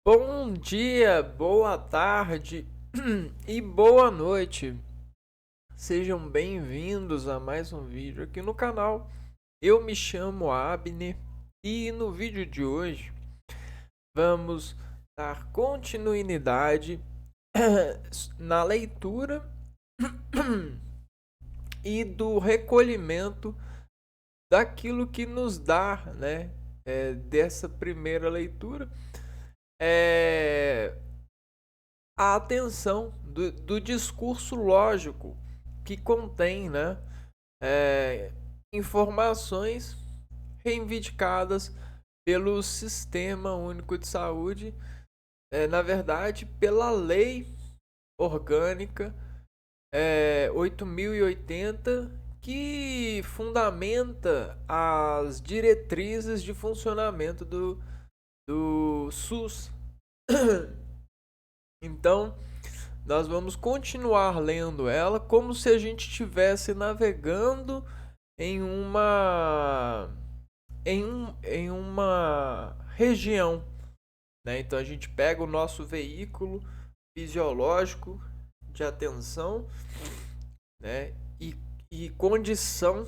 Bom dia, boa tarde e boa noite. Sejam bem-vindos a mais um vídeo aqui no canal. Eu me chamo Abner e no vídeo de hoje vamos dar continuidade na leitura e do recolhimento daquilo que nos dá, dessa primeira leitura. A atenção do discurso lógico que contém, informações reivindicadas pelo Sistema Único de Saúde, na verdade, pela Lei Orgânica 8.080, que fundamenta as diretrizes de funcionamento do SUS. Então, nós vamos continuar lendo ela como se a gente estivesse navegando em uma região, né? Então a gente pega o nosso veículo fisiológico de atenção, né? E condição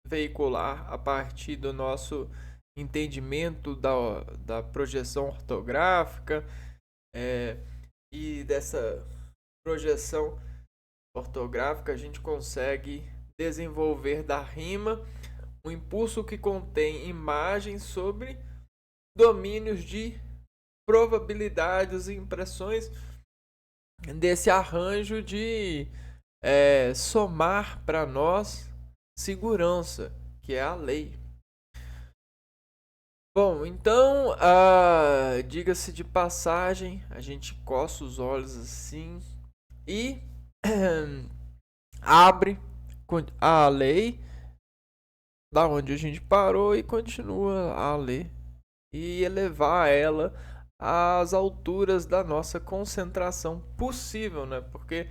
veicular a partir do nosso entendimento da projeção ortográfica, e dessa projeção ortográfica a gente consegue desenvolver da rima um impulso que contém imagens sobre domínios de probabilidades e impressões desse arranjo de somar para nós segurança, que é a lei. Bom, então, diga-se de passagem, a gente coça os olhos assim e abre a lei da onde a gente parou e continua a ler e elevar ela às alturas da nossa concentração possível, né? Porque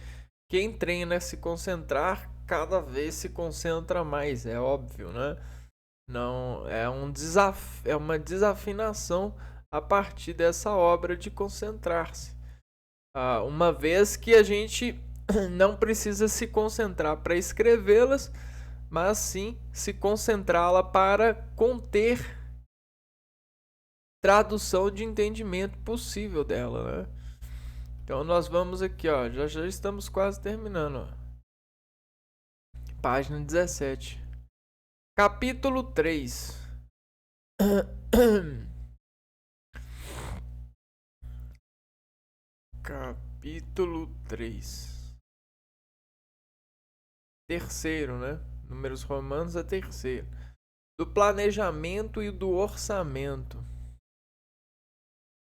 quem treina a se concentrar cada vez se concentra mais, é óbvio, né? Não é é uma desafinação a partir dessa obra de concentrar-se. Uma vez que a gente não precisa se concentrar para escrevê-las, mas sim se concentrá-la para conter tradução de entendimento possível dela, né? Então nós vamos aqui, ó, já estamos quase terminando, ó. Página 17. Capítulo 3. Capítulo 3. Terceiro, né? Números romanos é terceiro. Do planejamento e do orçamento.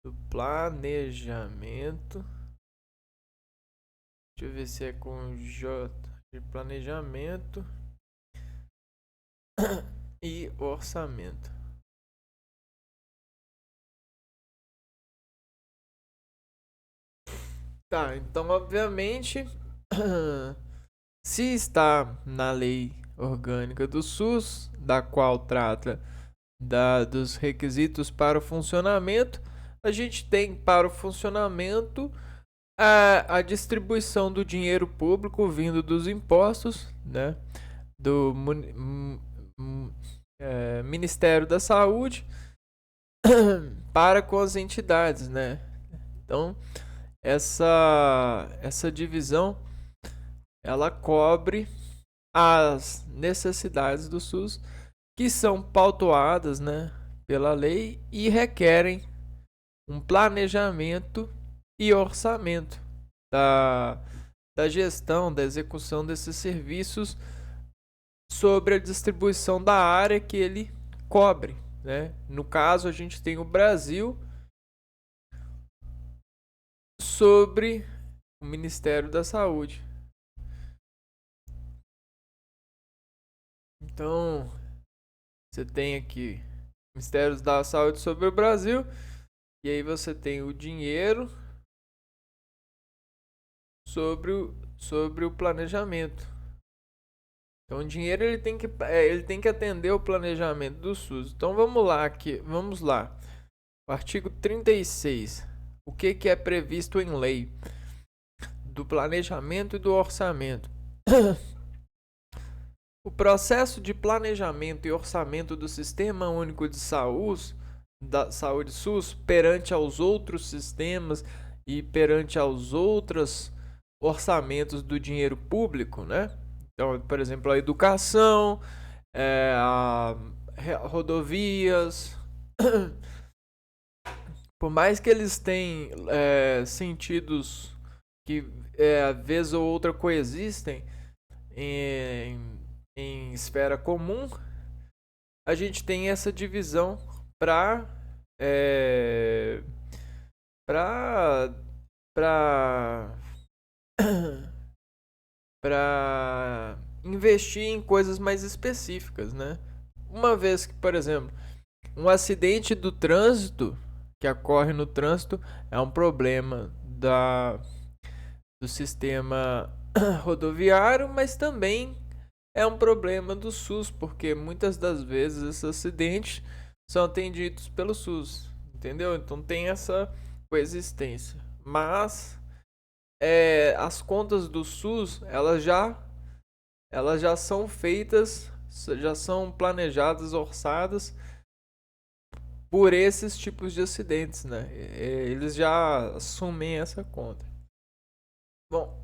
Do planejamento. Deixa eu ver se é com J. De planejamento e orçamento. Tá, então obviamente se está na lei orgânica do SUS, da qual trata dos requisitos para o funcionamento, a gente tem para o funcionamento a distribuição do dinheiro público vindo dos impostos, né, do Ministério da Saúde para com as entidades, né? Então, essa divisão ela cobre as necessidades do SUS que são pautuadas, né, pela lei e requerem um planejamento e orçamento da gestão, da execução desses serviços sobre a distribuição da área que ele cobre, né? No caso, a gente tem o Brasil sobre o Ministério da Saúde. Então, você tem aqui Ministérios da Saúde sobre o Brasil, e aí você tem o dinheiro sobre o planejamento. Então, o dinheiro ele tem que atender o planejamento do SUS. Então, vamos lá. O artigo 36. O que é previsto em lei? Do planejamento e do orçamento. O processo de planejamento e orçamento do Sistema Único de Saúde, da Saúde SUS, perante aos outros sistemas e perante aos outros orçamentos do dinheiro público, né? Então, por exemplo, a educação, a rodovias, por mais que eles tenham sentidos que vez ou outra coexistem em esfera comum, a gente tem essa divisão para para para investir em coisas mais específicas, né? Uma vez que, por exemplo, um acidente do trânsito que ocorre no trânsito é um problema do sistema rodoviário, mas também é um problema do SUS, porque muitas das vezes esses acidentes são atendidos pelo SUS, entendeu? Então tem essa coexistência. Mas as contas do SUS, elas já são feitas, já são planejadas, orçadas por esses tipos de acidentes, né? Eles já assumem essa conta. Bom,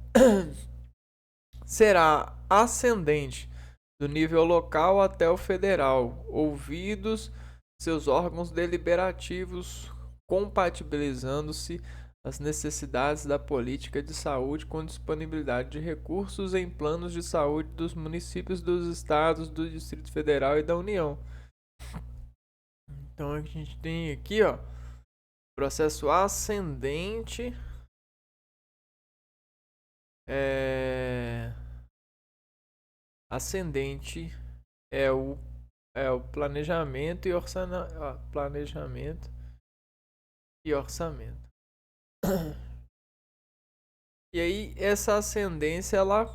será ascendente do nível local até o federal, ouvidos seus órgãos deliberativos, compatibilizando-se as necessidades da política de saúde com disponibilidade de recursos em planos de saúde dos municípios, dos estados, do Distrito Federal e da União. Então a gente tem aqui, ó, processo ascendente. Ascendente é o planejamento e planejamento e orçamento. E aí essa ascendência, ela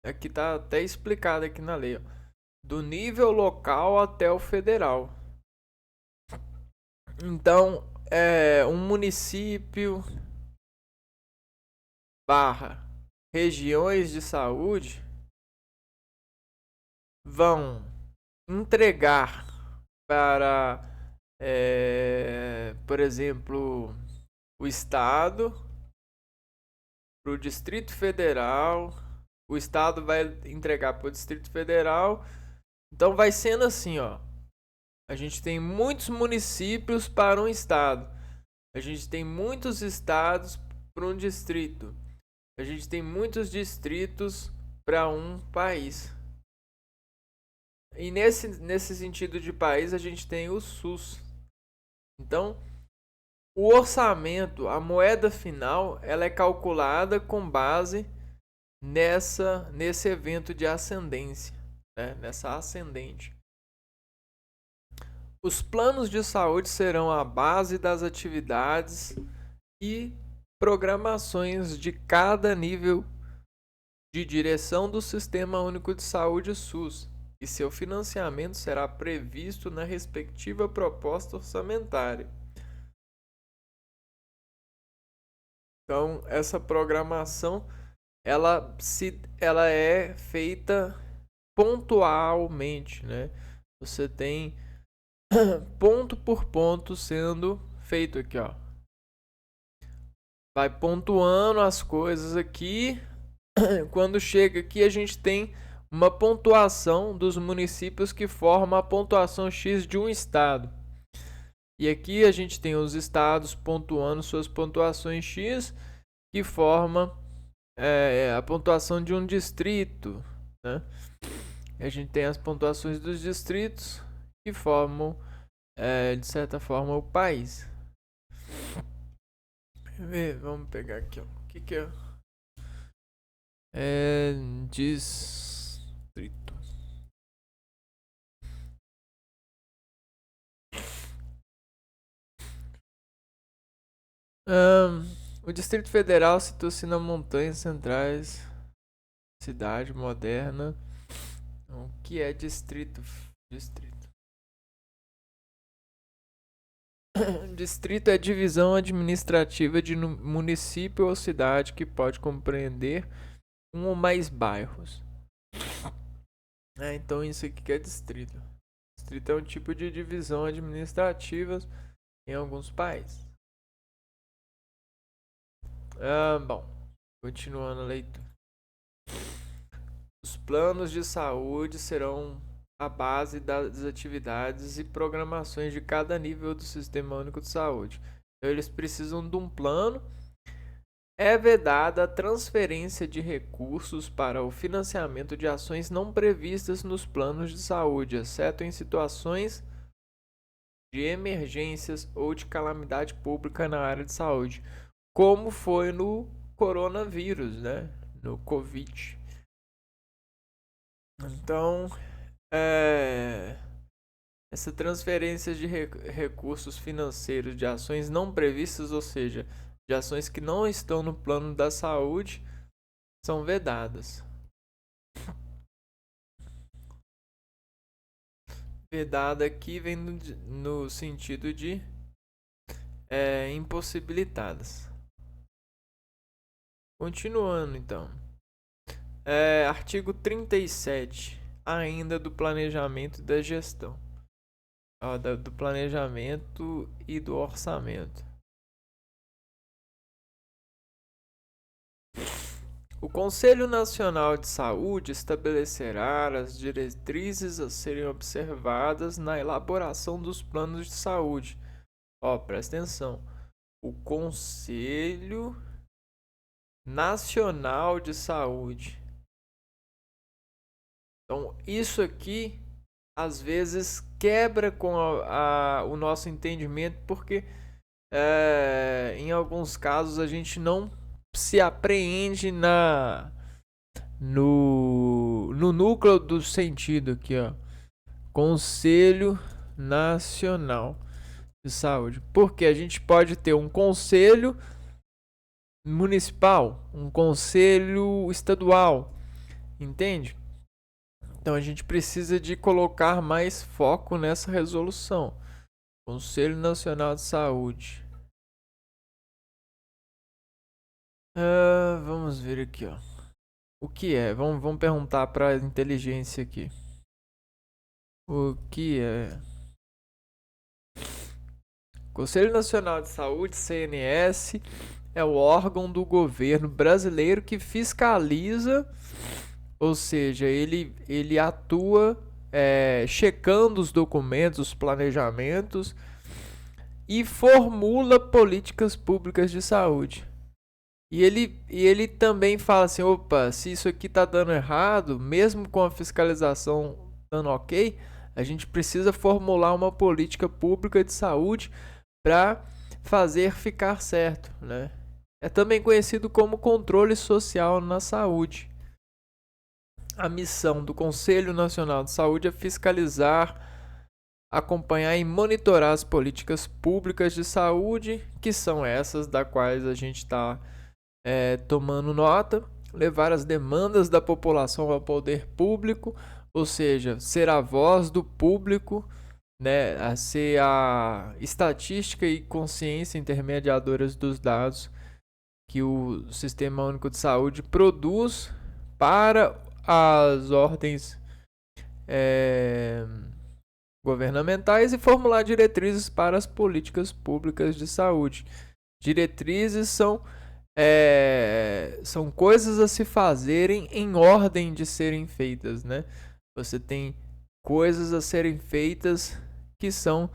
aqui tá até explicada aqui na lei, ó, do nível local até o federal. Então, um município barra regiões de saúde vão entregar para, por exemplo, o Estado, para o Distrito Federal, o Estado vai entregar para o Distrito Federal. Então vai sendo assim, ó. A gente tem muitos municípios para um estado. A gente tem muitos estados para um distrito. A gente tem muitos distritos para um país. E nesse sentido de país, a gente tem o SUS. Então, o orçamento, a moeda final, ela é calculada com base nesse evento de ascendência, né? Nessa ascendente. Os planos de saúde serão a base das atividades e programações de cada nível de direção do Sistema Único de Saúde SUS, e seu financiamento será previsto na respectiva proposta orçamentária. Então, essa programação ela é feita pontualmente, né? Você tem ponto por ponto sendo feito aqui, ó. Vai pontuando as coisas aqui. Quando chega aqui, a gente tem uma pontuação dos municípios que formam a pontuação X de um estado. E aqui a gente tem os estados pontuando suas pontuações X, que forma a pontuação de um distrito, né? A gente tem as pontuações dos distritos que formam, de certa forma, o país. Vamos pegar aqui, ó. O que é distrito? O Distrito Federal situa-se nas montanhas centrais, cidade moderna. O que é distrito? Distrito. Distrito é divisão administrativa de município ou cidade que pode compreender um ou mais bairros. Então isso aqui que é distrito. Distrito é um tipo de divisão administrativa em alguns países. Bom, continuando a leitura. Os planos de saúde serão a base das atividades e programações de cada nível do Sistema Único de Saúde. Então, eles precisam de um plano. É vedada a transferência de recursos para o financiamento de ações não previstas nos planos de saúde, exceto em situações de emergências ou de calamidade pública na área de saúde, como foi no coronavírus, né? No Covid. Então, essa transferência de recursos financeiros de ações não previstas, ou seja, de ações que não estão no plano da saúde, são vedadas. Vedada aqui vem no sentido de impossibilitadas. Continuando então. Artigo 37, ainda do planejamento e da gestão. Do planejamento e do orçamento. O Conselho Nacional de Saúde estabelecerá as diretrizes a serem observadas na elaboração dos planos de saúde. Presta atenção. O Conselho Nacional de Saúde. Então, isso aqui às vezes quebra com o nosso entendimento, porque em alguns casos a gente não se apreende no núcleo do sentido aqui, ó. Conselho Nacional de Saúde. Porque a gente pode ter um conselho municipal, um conselho estadual, entende? Então a gente precisa de colocar mais foco nessa resolução. Conselho Nacional de Saúde. Vamos ver aqui, ó. O que é? Vamos perguntar para a inteligência aqui. O que é? Conselho Nacional de Saúde, CNS, é o órgão do governo brasileiro que fiscaliza, ou seja, ele atua checando os documentos, os planejamentos e formula políticas públicas de saúde. E ele também fala assim, opa, se isso aqui tá dando errado, mesmo com a fiscalização dando ok, a gente precisa formular uma política pública de saúde para fazer ficar certo, né? É também conhecido como controle social na saúde. A missão do Conselho Nacional de Saúde é fiscalizar, acompanhar e monitorar as políticas públicas de saúde, que são essas da quais a gente está tomando nota, levar as demandas da população ao poder público, ou seja, ser a voz do público, né, a ser a estatística e consciência intermediadoras dos dados que o Sistema Único de Saúde produz para as ordens governamentais e formular diretrizes para as políticas públicas de saúde. Diretrizes são coisas a se fazerem em ordem de serem feitas, né? Você tem coisas a serem feitas que são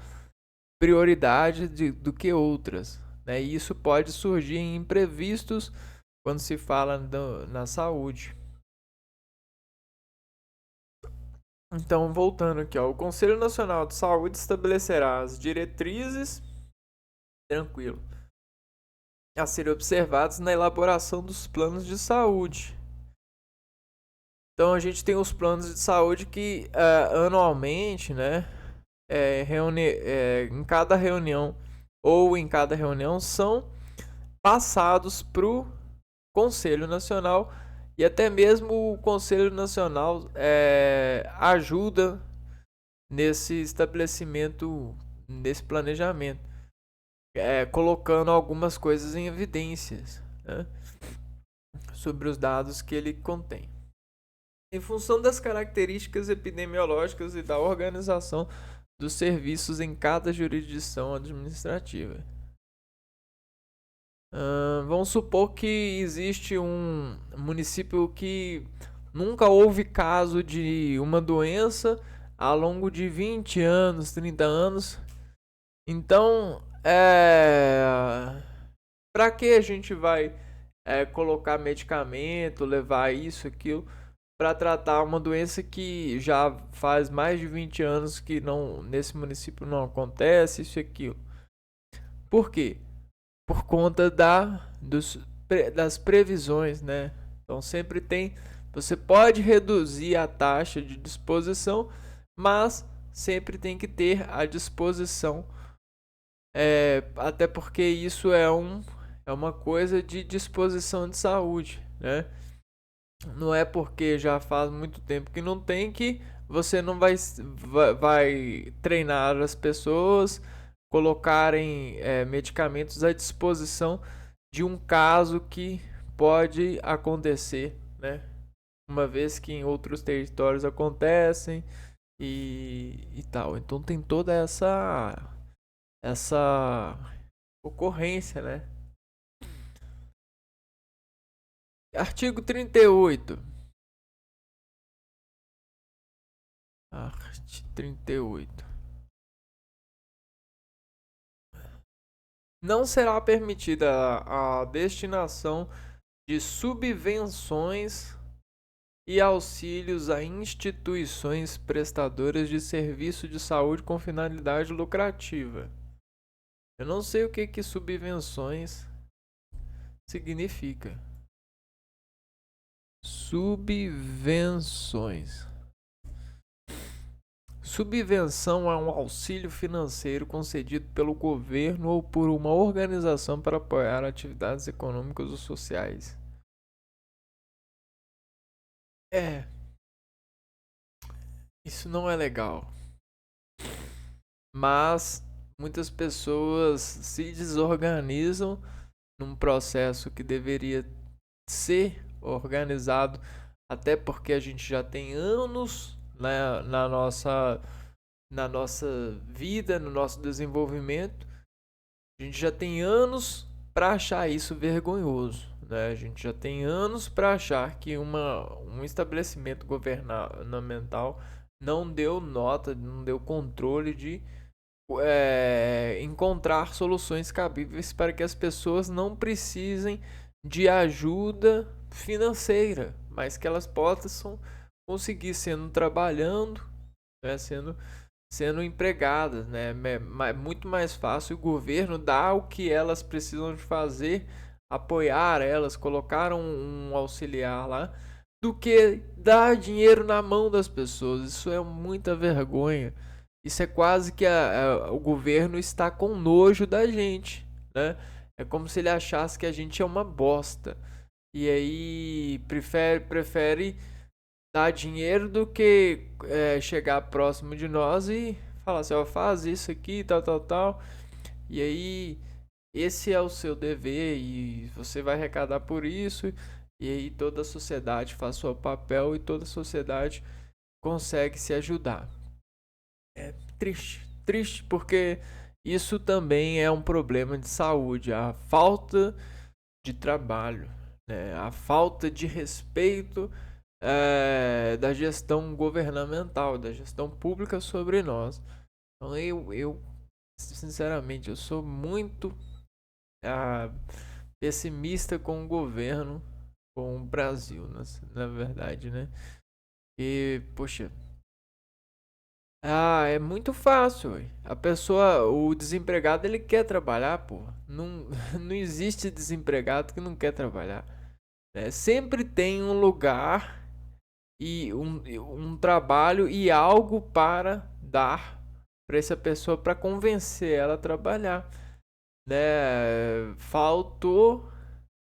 prioridade do que outras, né? E isso pode surgir em imprevistos quando se fala na saúde. Então, voltando aqui, ó, o Conselho Nacional de Saúde estabelecerá as diretrizes, tranquilo, a serem observados na elaboração dos planos de saúde. Então a gente tem os planos de saúde que anualmente, né, em cada reunião são passados para o Conselho Nacional, e até mesmo o Conselho Nacional ajuda nesse estabelecimento, nesse planejamento. colocando algumas coisas em evidências, né, sobre os dados que ele contém. Em função das características epidemiológicas e da organização dos serviços em cada jurisdição administrativa. Vamos supor que existe um município que nunca houve caso de uma doença ao longo de 20 anos, 30 anos. Então, para que a gente vai colocar medicamento, levar isso, aquilo, para tratar uma doença que já faz mais de 20 anos que não, nesse município não acontece, isso e aquilo? Por quê? Por conta das previsões, né? Então sempre tem, você pode reduzir a taxa de disposição, mas sempre tem que ter a disposição, até porque isso é uma coisa de disposição de saúde, né? Não é porque já faz muito tempo que não tem que você não vai treinar as pessoas, colocarem medicamentos à disposição de um caso que pode acontecer, né? Uma vez que em outros territórios acontecem e tal. Então tem toda essa ocorrência, né? Artigo 38. Art. 38. Não será permitida a destinação de subvenções e auxílios a instituições prestadoras de serviço de saúde com finalidade lucrativa. Eu não sei o que subvenções significa. Subvenções. Subvenção é um auxílio financeiro concedido pelo governo ou por uma organização para apoiar atividades econômicas ou sociais. Isso não é legal. Mas muitas pessoas se desorganizam num processo que deveria ser organizado, até porque a gente já tem anos, né, na nossa vida, no nosso desenvolvimento. A gente já tem anos para achar isso vergonhoso, né? A gente já tem anos para achar que um estabelecimento governamental não deu nota, não deu controle de encontrar soluções cabíveis para que as pessoas não precisem de ajuda financeira, mas que elas possam conseguir sendo trabalhando, né, sendo empregadas, né? É muito mais fácil o governo dar o que elas precisam de fazer, apoiar elas, colocar um auxiliar lá, do que dar dinheiro na mão das pessoas. Isso é muita vergonha. Isso é quase que o governo está com nojo da gente, né? É como se ele achasse que a gente é uma bosta. E aí prefere dar dinheiro do que chegar próximo de nós e falar assim, ó, faz isso aqui, tal, tal, tal. E aí esse é o seu dever e você vai arrecadar por isso. E aí toda a sociedade faz seu papel e toda a sociedade consegue se ajudar. É triste, triste porque isso também é um problema de saúde, a falta de trabalho, né? A falta de respeito da gestão governamental, da gestão pública sobre nós. Então eu sinceramente, eu sou muito pessimista com o governo, com o Brasil, na verdade, né? E, poxa, é muito fácil, ué. A pessoa, o desempregado, ele quer trabalhar, pô. Não, não existe desempregado que não quer trabalhar, né? Sempre tem um lugar e um trabalho e algo para dar para essa pessoa para convencer ela a trabalhar, né? Faltou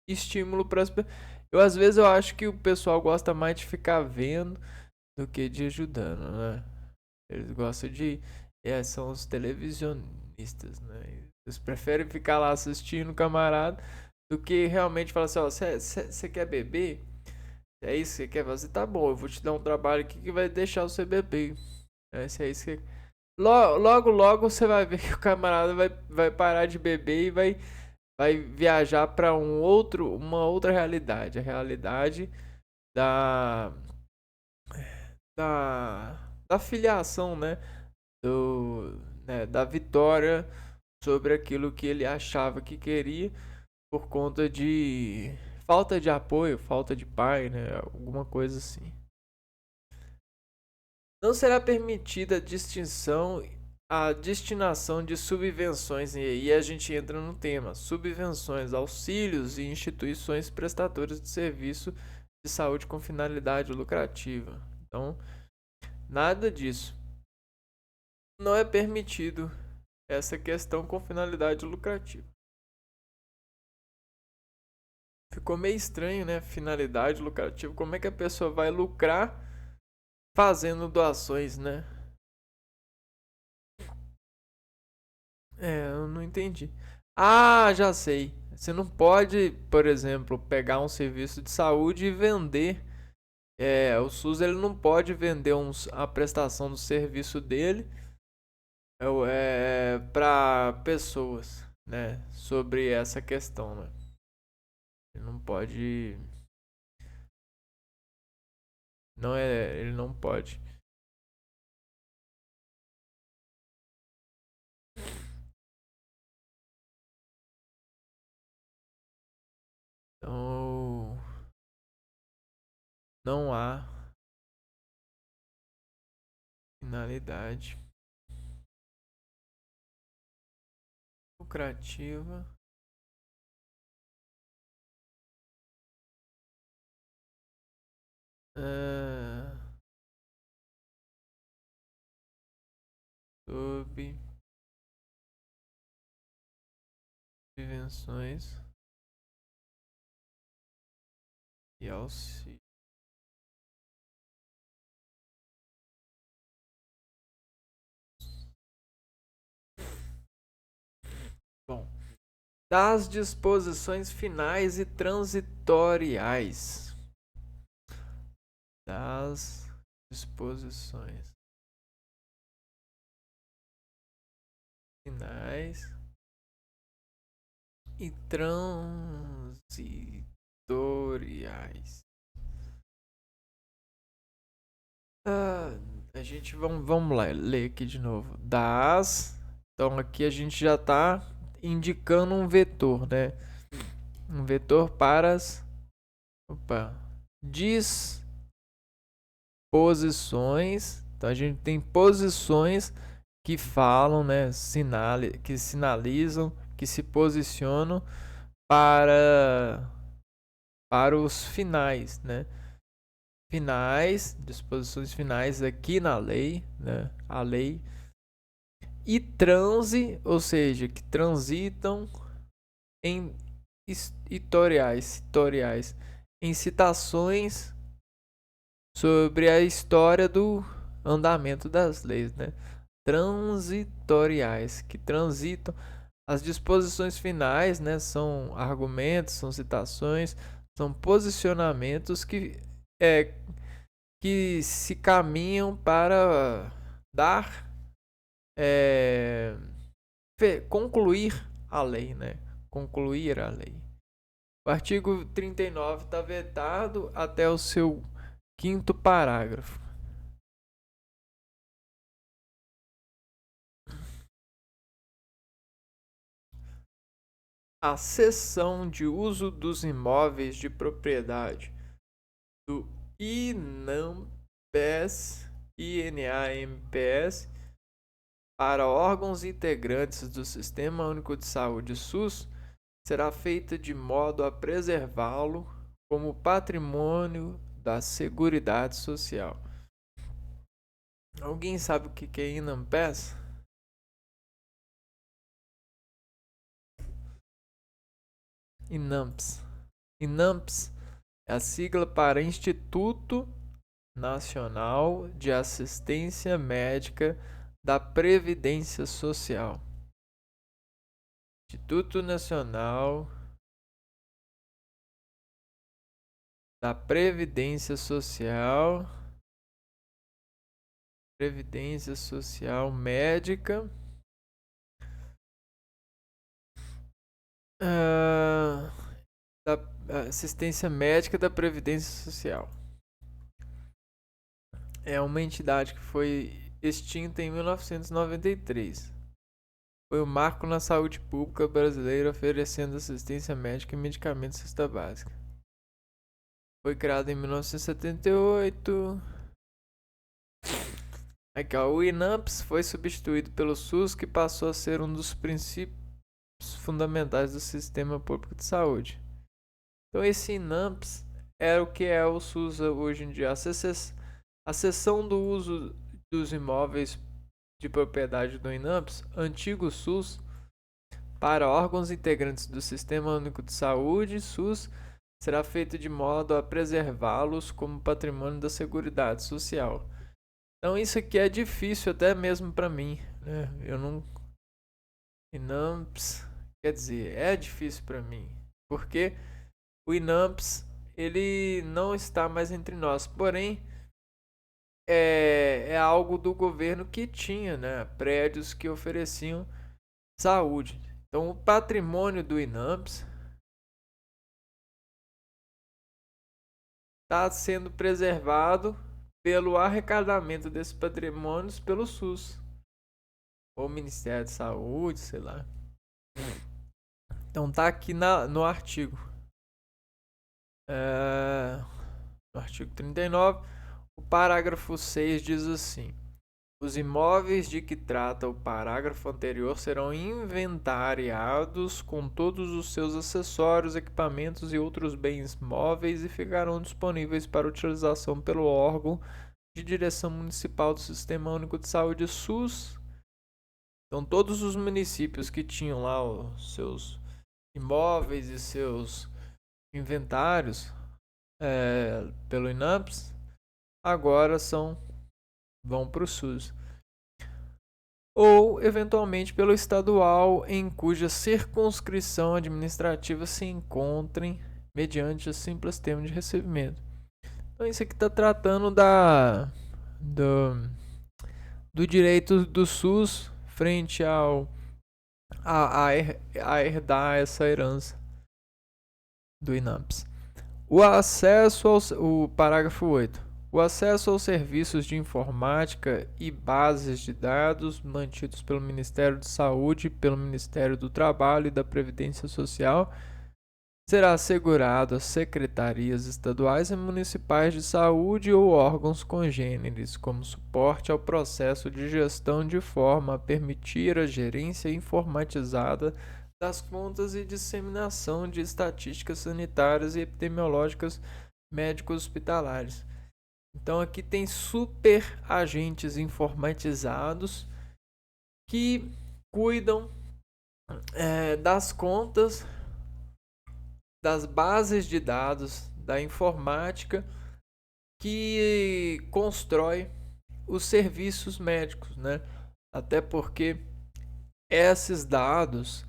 estímulo para as pessoas. Eu às vezes eu acho que o pessoal gosta mais de ficar vendo do que de ajudando, né? Eles gostam de. São os televisionistas, né? Eles preferem ficar lá assistindo o camarada do que realmente falar assim, ó, você quer beber? É isso que você quer fazer? Tá bom, eu vou te dar um trabalho aqui que vai deixar você beber. Se é isso que... Logo você vai ver que o camarada vai parar de beber e vai viajar para uma outra realidade. A realidade da, da filiação, né? Da vitória sobre aquilo que ele achava que queria por conta de falta de apoio, falta de pai, né? Alguma coisa assim. Não será permitida a destinação de subvenções, e aí a gente entra no tema: subvenções, auxílios e instituições prestadoras de serviço de saúde com finalidade lucrativa. Então, nada disso. Não é permitido essa questão com finalidade lucrativa. Ficou meio estranho, né? Finalidade lucrativa. Como é que a pessoa vai lucrar fazendo doações, né? Eu não entendi. Ah, já sei. Você não pode, por exemplo, pegar um serviço de saúde e vender. O SUS ele não pode vender a prestação do serviço dele para pessoas, né? Sobre essa questão, né? Ele não pode. Ele não pode. Então, não há finalidade lucrativa sob subvenções e auxílio. Bom, das disposições finais e transitoriais. Das disposições finais e transitoriais. A gente vamos lá ler aqui de novo. Então aqui a gente já está indicando um vetor, né? Um vetor para as disposições. Então a gente tem posições que falam, né? Que sinalizam, que se posicionam para os finais, né? Finais, disposições finais aqui na lei, né? A lei e ou seja, que transitam em historiais, em citações sobre a história do andamento das leis, né? Transitoriais, que transitam. As disposições finais, né, são argumentos, são citações, são posicionamentos que se caminham para dar concluir a lei, né? Concluir a lei. O artigo 39 está vetado até o seu quinto parágrafo. A cessão de uso dos imóveis de propriedade do INAMPS para órgãos integrantes do Sistema Único de Saúde SUS será feita de modo a preservá-lo como patrimônio da Seguridade Social. Alguém sabe o que é INAMPS? INAMPS é a sigla para Instituto Nacional de Assistência Médica da Previdência Social. Instituto Nacional da Previdência Social, Previdência Social Médica, ah, da Assistência Médica da Previdência Social. É uma entidade que foi extinta em 1993. Foi um marco na saúde pública brasileira, oferecendo assistência médica e medicamentos cesta básica. Foi criado em 1978. Aqui, ó, o INAMPS foi substituído pelo SUS, que passou a ser um dos princípios fundamentais do sistema público de saúde. Então esse INAMPS era o que é o SUS hoje em dia. A cessão do uso dos imóveis de propriedade do INAMPS, antigo SUS, para órgãos integrantes do Sistema Único de Saúde, SUS, será feito de modo a preservá-los como patrimônio da Seguridade Social. Então isso aqui é difícil até mesmo para mim, né? Eu não... INAMPS, quer dizer, é difícil para mim, porque o INAMPS, ele não está mais entre nós, porém é algo do governo que tinha, né, prédios que ofereciam saúde. Então o patrimônio do INAMPS está sendo preservado pelo arrecadamento desses patrimônios pelo SUS ou Ministério da Saúde, sei lá. Então tá aqui no artigo. No artigo 39, o parágrafo 6 diz assim: os imóveis de que trata o parágrafo anterior serão inventariados com todos os seus acessórios, equipamentos e outros bens móveis e ficarão disponíveis para utilização pelo órgão de direção municipal do Sistema Único de Saúde SUS. Então todos os municípios que tinham lá os seus imóveis e seus inventários pelo INAMPS agora vão para o SUS. Ou, eventualmente, pelo estadual, em cuja circunscrição administrativa se encontrem mediante o simples termo de recebimento. Então, isso aqui está tratando do direito do SUS frente a herdar essa herança do INAMPS. O parágrafo 8. O acesso aos serviços de informática e bases de dados mantidos pelo Ministério da Saúde, pelo Ministério do Trabalho e da Previdência Social será assegurado às secretarias estaduais e municipais de saúde ou órgãos congêneres, como suporte ao processo de gestão de forma a permitir a gerência informatizada das contas e disseminação de estatísticas sanitárias e epidemiológicas médicos hospitalares. Então aqui tem super agentes informatizados que cuidam das contas, das bases de dados, da informática, que constrói os serviços médicos, né? Até porque esses dados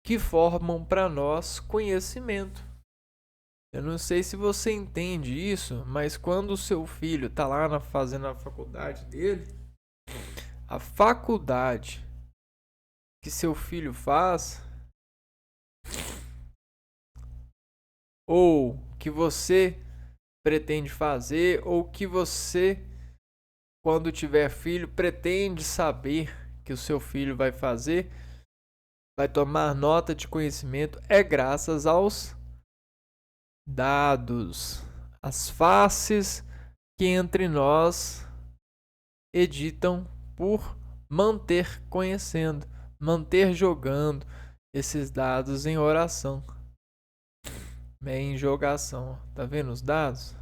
que formam para nós conhecimento. Eu não sei se você entende isso, mas quando o seu filho está lá fazendo a faculdade dele, a faculdade que seu filho faz, ou que você pretende fazer, ou que você, quando tiver filho, pretende saber que o seu filho vai fazer, vai tomar nota de conhecimento, é graças aos dados, as faces que entre nós editam por manter conhecendo, manter jogando esses dados em oração, em jogação. Tá vendo os dados?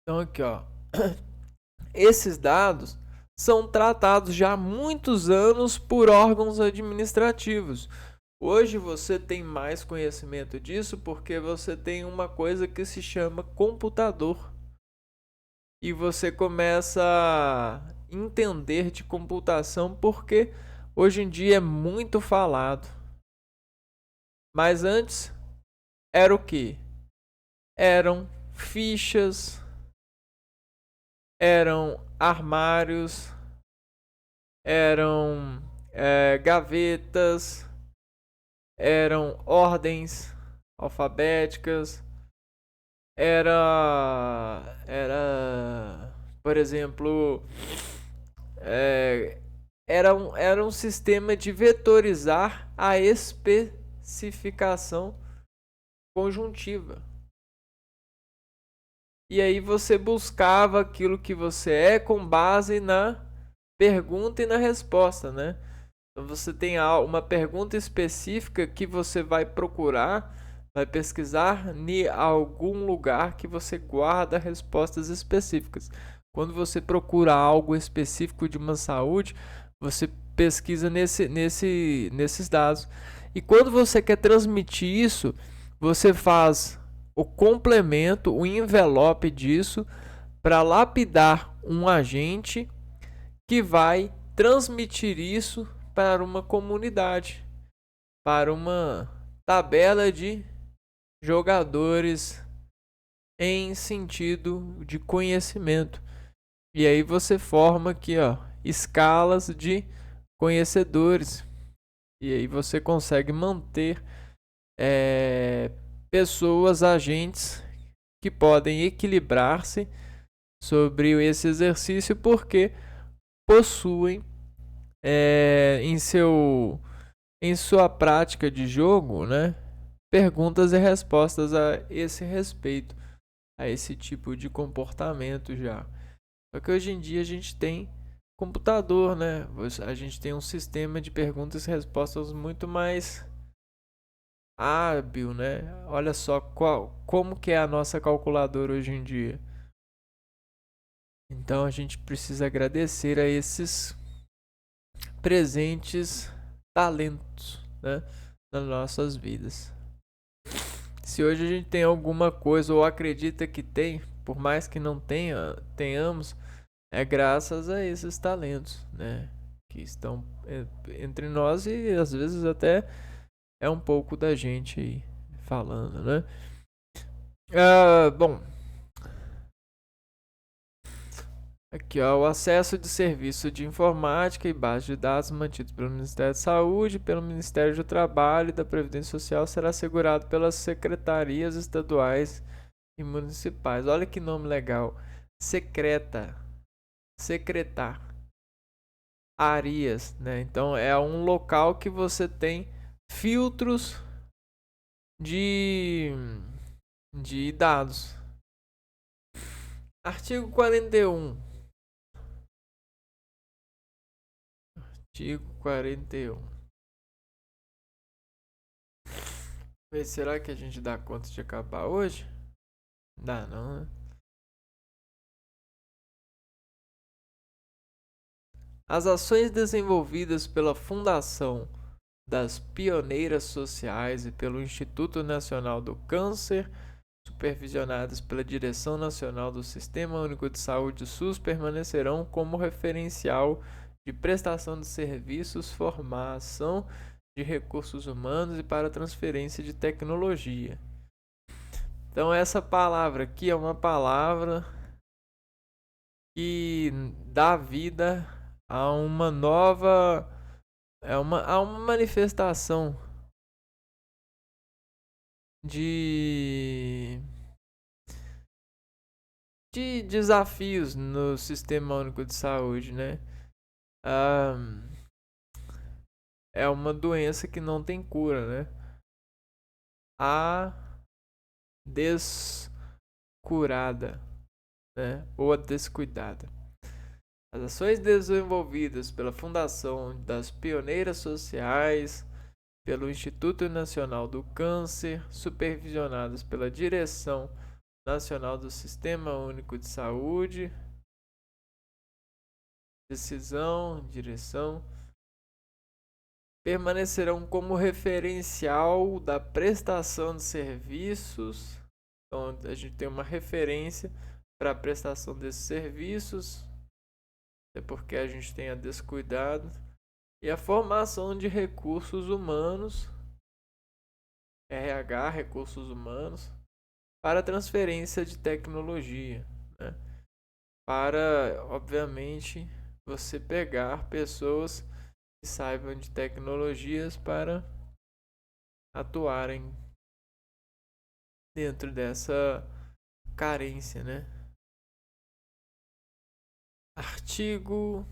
Então aqui, ó, esses dados são tratados já há muitos anos por órgãos administrativos. Hoje você tem mais conhecimento disso porque você tem uma coisa que se chama computador. E você começa entender de computação, porque hoje em dia é muito falado. Mas antes era o quê? Eram fichas, eram armários, eram gavetas, eram ordens alfabéticas, era, por exemplo, era um sistema de vetorizar a especificação conjuntiva. E aí você buscava aquilo que você é com base na pergunta e na resposta, né? Então você tem uma pergunta específica que você vai procurar, vai pesquisar em algum lugar que você guarda respostas específicas. Quando você procura algo específico de uma saúde, você pesquisa nesses dados. E quando você quer transmitir isso, você faz o complemento, o envelope disso, para lapidar um agente que vai transmitir isso para uma comunidade, para uma tabela de jogadores em sentido de conhecimento. E aí você forma aqui, ó, escalas de conhecedores. E aí você consegue manter pessoas, agentes que podem equilibrar-se sobre esse exercício porque possuem em sua prática de jogo, né, perguntas e respostas a esse respeito, a esse tipo de comportamento já. Só que hoje em dia a gente tem computador, né? A gente tem um sistema de perguntas e respostas muito mais hábil, né? Olha só como que é a nossa calculadora hoje em dia. Então a gente precisa agradecer a esses presentes talentos, né, nas nossas vidas. Se hoje a gente tem alguma coisa ou acredita que tem, por mais que não tenhamos, é graças a esses talentos, né, que estão entre nós e às vezes até é um pouco da gente aí falando, né? Bom, aqui, ó, o acesso de serviço de informática e base de dados mantidos pelo Ministério da Saúde, pelo Ministério do Trabalho e da Previdência Social será assegurado pelas secretarias estaduais e municipais. Olha que nome legal. Secretar. Arias, né? Então é um local que você tem filtros de dados. Artigo 41. Artigo 41. Será que a gente dá conta de acabar hoje? Dá não, né? As ações desenvolvidas pela Fundação das Pioneiras Sociais e pelo Instituto Nacional do Câncer, supervisionadas pela Direção Nacional do Sistema Único de Saúde SUS, permanecerão como referencial de prestação de serviços, formação de recursos humanos e para transferência de tecnologia. Então essa palavra aqui é uma palavra que dá vida a uma nova, a uma manifestação de desafios no Sistema Único de Saúde, né? É uma doença que não tem cura, né? A descurada, né? Ou a descuidada. As ações desenvolvidas pela Fundação das Pioneiras Sociais, pelo Instituto Nacional do Câncer, supervisionadas pela Direção Nacional do Sistema Único de Saúde, direção, permanecerão como referencial da prestação de serviços. Então a gente tem uma referência para a prestação desses serviços é porque a gente tenha descuidado. E a formação de recursos humanos, RH, recursos humanos, para transferência de tecnologia, né? Para, obviamente, você pegar pessoas que saibam de tecnologias para atuarem dentro dessa carência, né? Artigo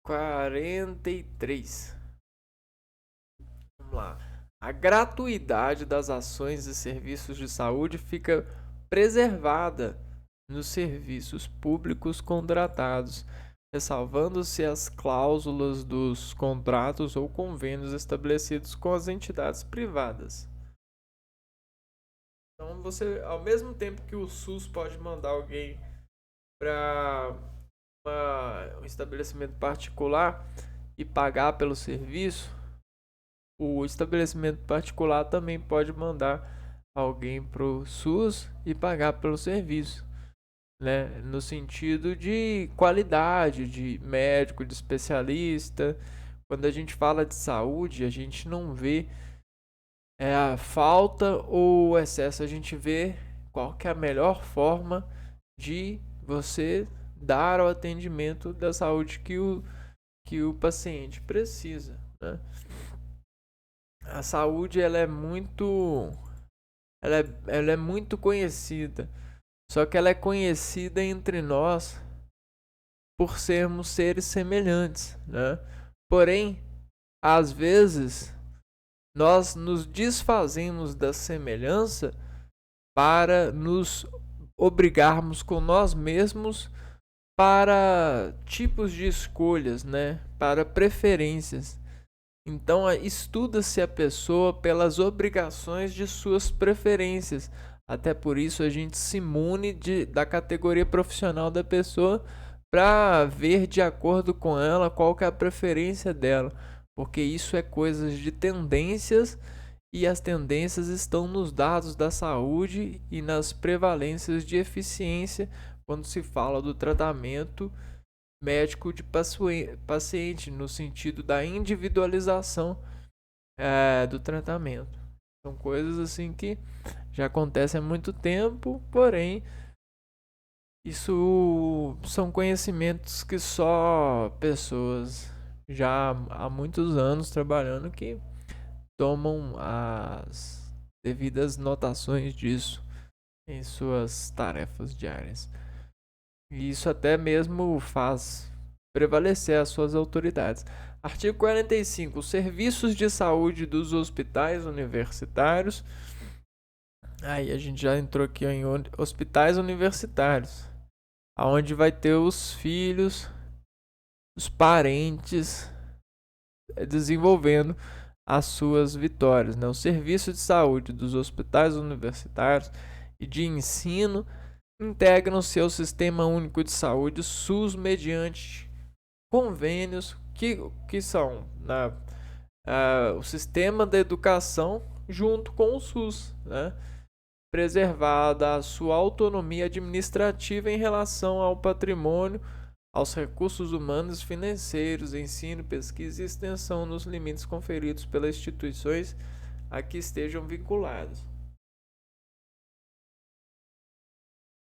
43. Vamos lá. A gratuidade das ações e serviços de saúde fica preservada nos serviços públicos contratados, ressalvando-se as cláusulas dos contratos ou convênios estabelecidos com as entidades privadas. Então, você, ao mesmo tempo que o SUS pode mandar alguém para um estabelecimento particular e pagar pelo serviço, o estabelecimento particular também pode mandar alguém para o SUS e pagar pelo serviço, né? No sentido de qualidade, de médico, de especialista. Quando a gente fala de saúde, a gente não vê a falta ou o excesso, a gente vê qual que é a melhor forma de você dar o atendimento da saúde que o paciente precisa, né? A saúde ela é muito conhecida, só que ela é conhecida entre nós por sermos seres semelhantes, né? Porém, às vezes nós nos desfazemos da semelhança para nos obrigarmos com nós mesmos para tipos de escolhas, né? Para preferências. Então, estuda-se a pessoa pelas obrigações de suas preferências. Até por isso, a gente se imune da categoria profissional da pessoa para ver de acordo com ela qual que é a preferência dela. Porque isso é coisas de tendências e as tendências estão nos dados da saúde e nas prevalências de eficiência quando se fala do tratamento médico de paciente, no sentido da individualização do tratamento. São coisas assim que já acontecem há muito tempo, porém isso são conhecimentos que só pessoas já há muitos anos trabalhando que tomam as devidas notações disso em suas tarefas diárias. E isso até mesmo faz prevalecer as suas autoridades. Artigo 45. Os serviços de saúde dos hospitais universitários. Aí a gente já entrou aqui em hospitais universitários, aonde vai ter os filhos, os parentes desenvolvendo as suas vitórias, né? O serviço de saúde dos hospitais universitários e de ensino integram-se ao Sistema Único de Saúde, SUS, mediante convênios que são o sistema da educação junto com o SUS, né? Preservada a sua autonomia administrativa em relação ao patrimônio, aos recursos humanos e financeiros, ensino, pesquisa e extensão nos limites conferidos pelas instituições a que estejam vinculados.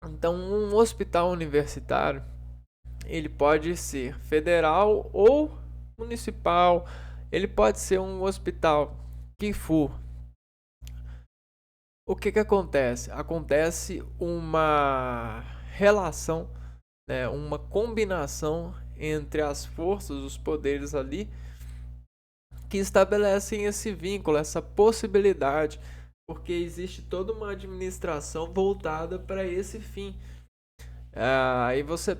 Então, um hospital universitário, ele pode ser federal ou municipal, ele pode ser um hospital que for. O que acontece? Acontece uma relação, né, uma combinação entre as forças, os poderes ali, que estabelecem esse vínculo, essa possibilidade, porque existe toda uma administração voltada para esse fim. Aí você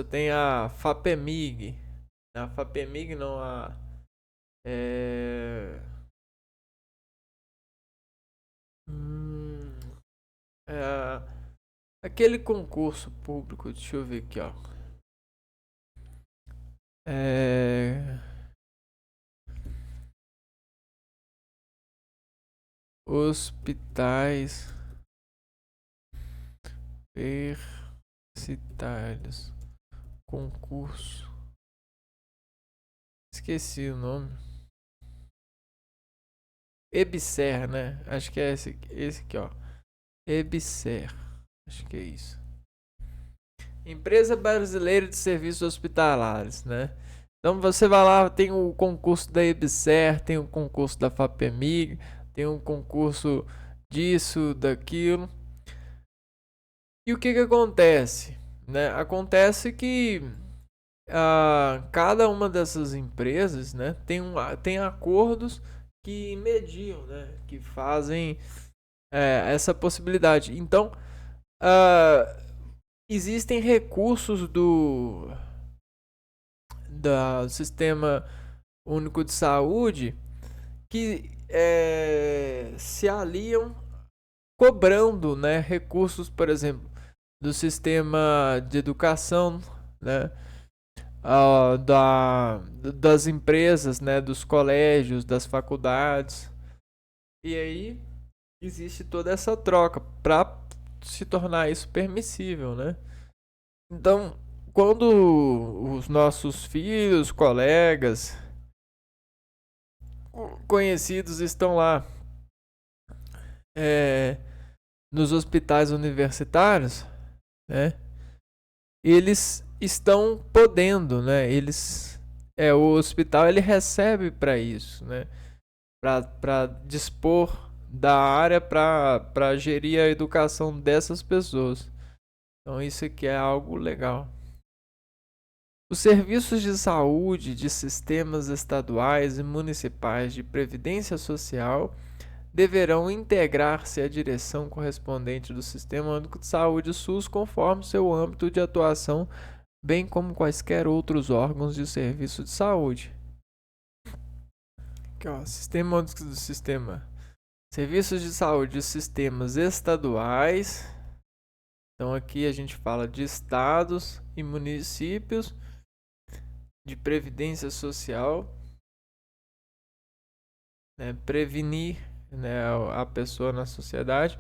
tem a FAPEMIG, a FAPEMIG não, é, hum, é, aquele concurso público, deixa eu ver aqui, ó. É, hospitais universitários. concurso. Esqueci o nome. EBSER, né? Acho que é esse aqui, ó. EBSER. Acho que é isso. Empresa Brasileira de Serviços Hospitalares, né? Então você vai lá, tem o concurso da EBSER, tem o concurso da FAPEMIG, tem um concurso disso, daquilo. E o que acontece? Né? Acontece que cada uma dessas empresas, né, tem acordos que mediam, né, que fazem essa possibilidade. Então, existem recursos do Sistema Único de Saúde que se aliam cobrando, né, recursos, por exemplo, do sistema de educação, né, das empresas, né, dos colégios, das faculdades. E aí existe toda essa troca para se tornar isso permissível, né? Então, quando os nossos filhos, colegas, conhecidos estão lá nos hospitais universitários, né? Eles estão podendo, né? O hospital ele recebe para isso, né? Para dispor da área para gerir a educação dessas pessoas. Então isso aqui é algo legal. Os serviços de saúde de sistemas estaduais e municipais de previdência social deverão integrar-se à direção correspondente do Sistema Único de Saúde SUS conforme seu âmbito de atuação, bem como quaisquer outros órgãos de serviço de saúde. Aqui, ó, Sistema Único do Sistema. Serviços de saúde de sistemas estaduais. Então aqui a gente fala de estados e municípios, de previdência social, né, prevenir, né, a pessoa na sociedade,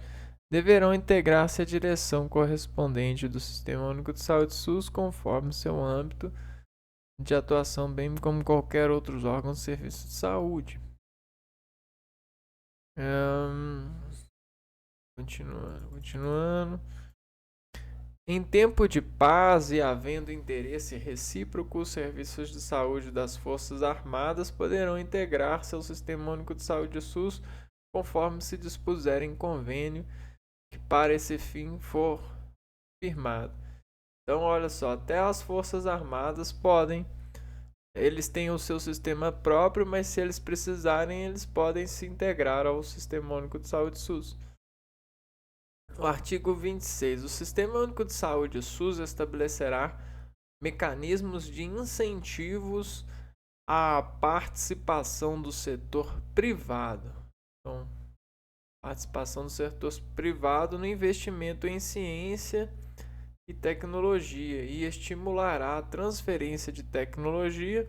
deverão integrar-se à direção correspondente do Sistema Único de Saúde SUS conforme seu âmbito de atuação, bem como qualquer outros órgãos de serviço de saúde. Continuando. Em tempo de paz e havendo interesse recíproco, os serviços de saúde das Forças Armadas poderão integrar-se ao Sistema Único de Saúde SUS conforme se dispuser em convênio que para esse fim for firmado. Então, olha só, até as Forças Armadas podem, eles têm o seu sistema próprio, mas se eles precisarem, eles podem se integrar ao Sistema Único de Saúde SUS. O artigo 26. O Sistema Único de Saúde SUS estabelecerá mecanismos de incentivos à participação do setor privado. Então, participação do setor privado no investimento em ciência e tecnologia e estimulará a transferência de tecnologia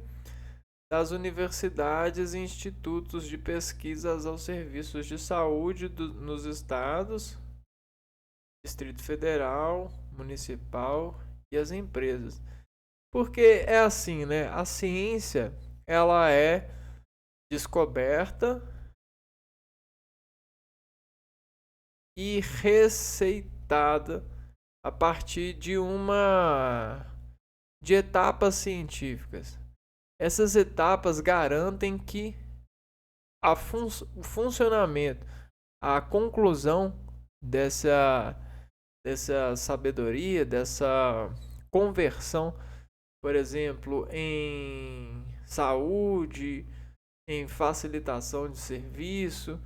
das universidades e institutos de pesquisas aos serviços de saúde nos estados, Distrito Federal, Municipal e as empresas. Porque é assim, né? A ciência, ela é descoberta e receitada a partir de etapas científicas. Essas etapas garantem que o funcionamento, a conclusão dessa sabedoria, dessa conversão, por exemplo, em saúde, em facilitação de serviço,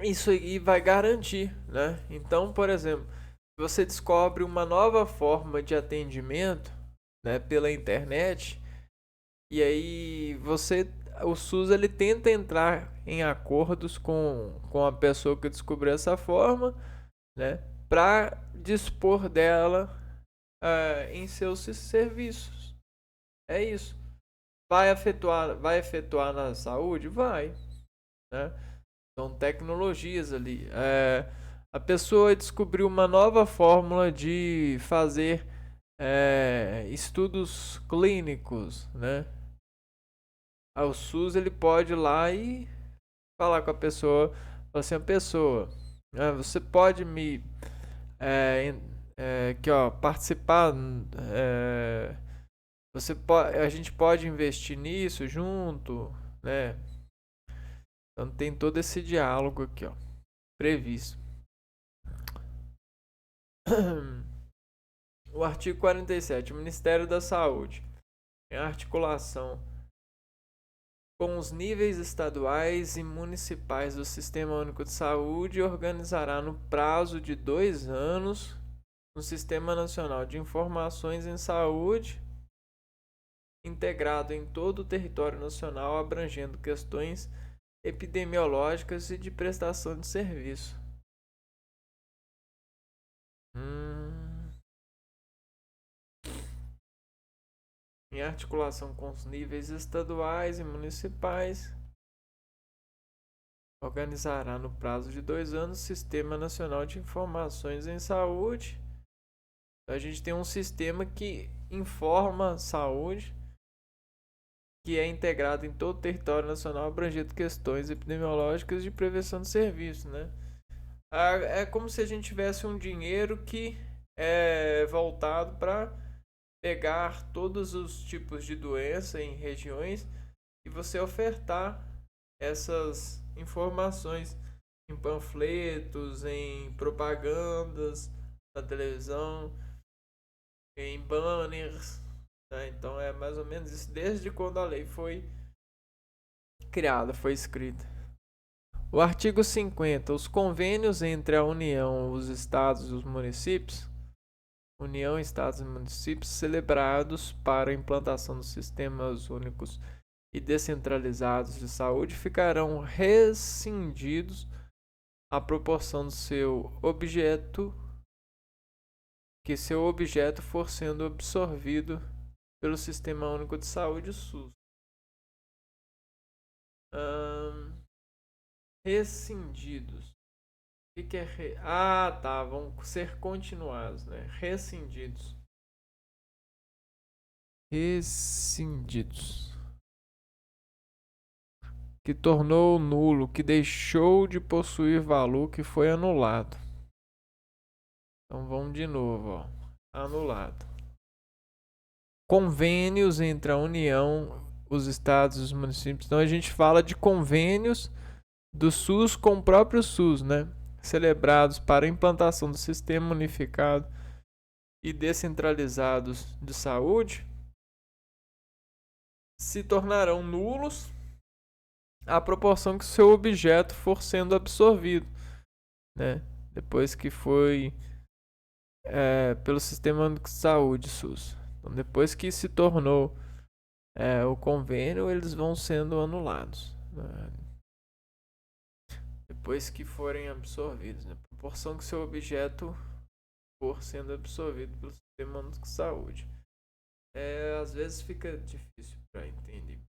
isso aí vai garantir, né? Então, por exemplo, você descobre uma nova forma de atendimento, né, pela internet, e aí o SUS ele tenta entrar em acordos com a pessoa que descobriu essa forma, né, para dispor dela em seus serviços. É isso. Vai efetuar na saúde? Vai, né? São tecnologias ali. A pessoa descobriu uma nova fórmula de fazer estudos clínicos, né? O SUS ele pode ir lá e falar com a pessoa, falar assim, a pessoa, você pode me que ó, participar, a gente pode investir nisso junto, né? Então tem todo esse diálogo aqui, ó, previsto. O artigo 47, o Ministério da Saúde, em articulação com os níveis estaduais e municipais do Sistema Único de Saúde, organizará no prazo de 2 anos um Sistema Nacional de Informações em Saúde integrado em todo o território nacional, abrangendo questões epidemiológicas e de prestação de serviço. Em articulação com os níveis estaduais e municipais, organizará no prazo de 2 anos o Sistema Nacional de Informações em Saúde. A gente tem um sistema que informa saúde, que é integrado em todo o território nacional, abrangendo questões epidemiológicas de prevenção de serviço, né? É como se a gente tivesse um dinheiro que é voltado para pegar todos os tipos de doença em regiões e você ofertar essas informações em panfletos, em propagandas na televisão, em banners, né? Então é mais ou menos isso desde quando a lei foi criada, foi escrita. O artigo 50. Os convênios entre a União, os estados e os municípios, União, estados e municípios, celebrados para a implantação dos sistemas únicos e descentralizados de saúde, ficarão rescindidos à proporção do seu objeto, que seu objeto for sendo absorvido pelo Sistema Único de Saúde, SUS. Rescindidos. O que é tá, vão ser continuados, né? Rescindidos. Rescindidos. Que tornou nulo, que deixou de possuir valor, que foi anulado. Então vamos de novo, ó. Anulado. Convênios entre a União, os estados e os municípios. Então a gente fala de convênios do SUS com o próprio SUS, né? Celebrados para a implantação do sistema unificado e descentralizados de saúde, se tornarão nulos à proporção que seu objeto for sendo absorvido, né? Depois que foi pelo Sistema Único de Saúde, SUS. Então, depois que se tornou o convênio, eles vão sendo anulados, né? Depois que forem absorvidos, né? A proporção que seu objeto for sendo absorvido pelo Sistema Único de Saúde. Às vezes fica difícil para entender.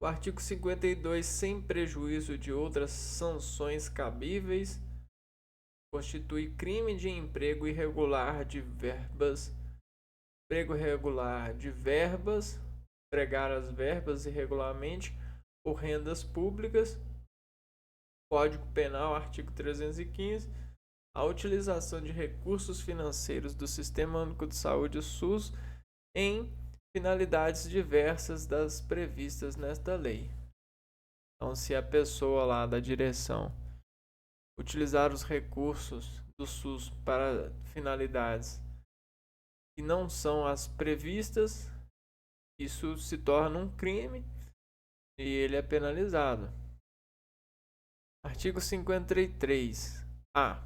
O artigo 52, sem prejuízo de outras sanções cabíveis, constitui crime de emprego irregular de verbas, empregar as verbas irregularmente por rendas públicas. Código Penal, artigo 315, a utilização de recursos financeiros do Sistema Único de Saúde, SUS, em finalidades diversas das previstas nesta lei. Então, se a pessoa lá da direção utilizar os recursos do SUS para finalidades que não são as previstas, isso se torna um crime e ele é penalizado. Artigo 53-A.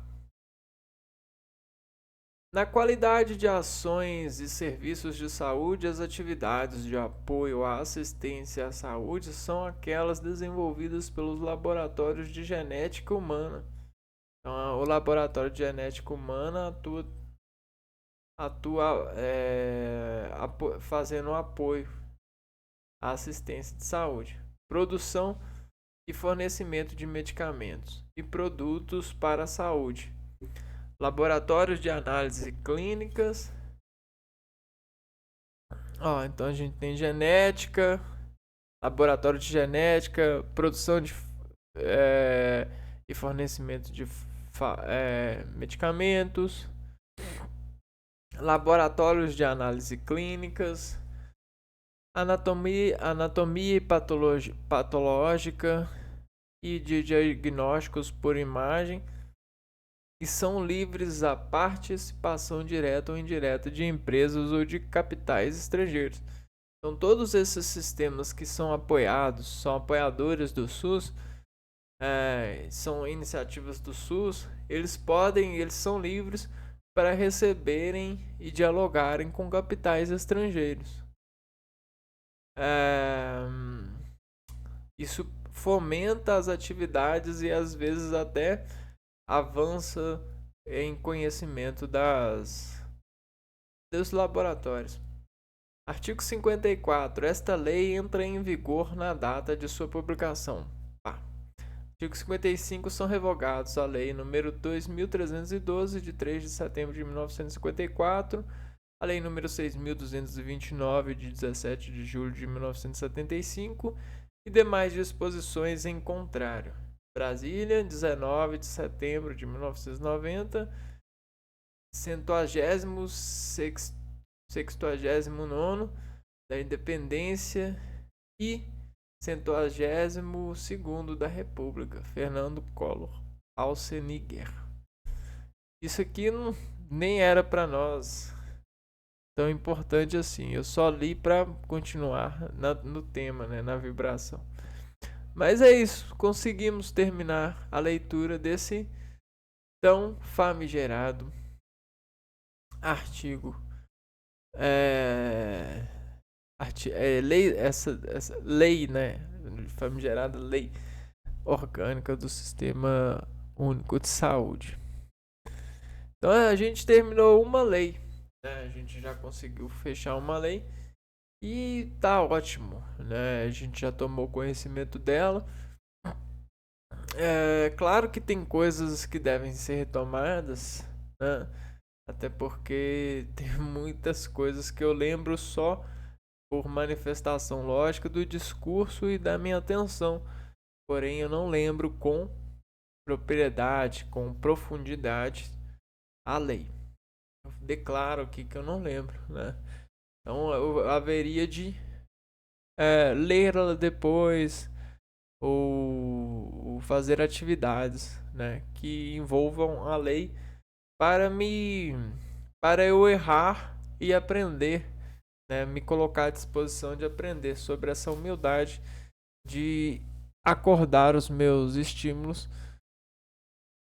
Na qualidade de ações e serviços de saúde, as atividades de apoio à assistência à saúde são aquelas desenvolvidas pelos laboratórios de genética humana. Então, o laboratório de genética humana atua fazendo apoio à assistência de saúde, produção e fornecimento de medicamentos e produtos para a saúde, laboratórios de análise clínicas. Então a gente tem genética, laboratório de genética, produção e fornecimento de medicamentos, laboratórios de análise clínicas, anatomia e patológica e de diagnósticos por imagem, e são livres à participação direta ou indireta de empresas ou de capitais estrangeiros. Então, todos esses sistemas que são apoiadores do SUS, são iniciativas do SUS, eles são livres para receberem e dialogarem com capitais estrangeiros. Isso fomenta as atividades e às vezes até avança em conhecimento dos laboratórios. Artigo 54. Esta lei entra em vigor na data de sua publicação. Artigo 55. São revogados a Lei nº 2.312, de 3 de setembro de 1954, a Lei nº 6.229, de 17 de julho de 1975 e demais disposições em contrário. Brasília, 19 de setembro de 1990, 169º da Independência e 182º da República, Fernando Collor Alceniguer. Isso aqui nem era para nós tão importante assim. Eu só li para continuar no tema, né, na vibração. Mas é isso, conseguimos terminar a leitura desse tão famigerado artigo. Essa lei, né? Famigerada lei orgânica do Sistema Único de Saúde. Então a gente terminou uma lei, né? A gente já conseguiu fechar uma lei. E tá ótimo, né? A gente já tomou conhecimento dela. Claro que tem coisas que devem ser retomadas, né? Até porque tem muitas coisas que eu lembro só por manifestação lógica do discurso e da minha atenção. Porém, eu não lembro com propriedade, com profundidade a lei. Eu declaro aqui que eu não lembro, né? Então eu haveria de ler-la depois ou fazer atividades, né, que envolvam a lei para eu errar e aprender, né, me colocar à disposição de aprender sobre essa humildade de acordar os meus estímulos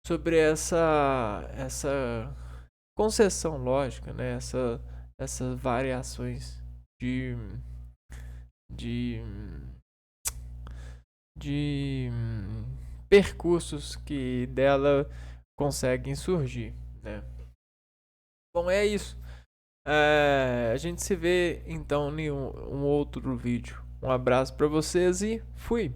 sobre essa concessão lógica, né, essas variações de percursos que dela conseguem surgir, né? Bom, é isso. A gente se vê então em um outro vídeo. Um abraço para vocês e fui!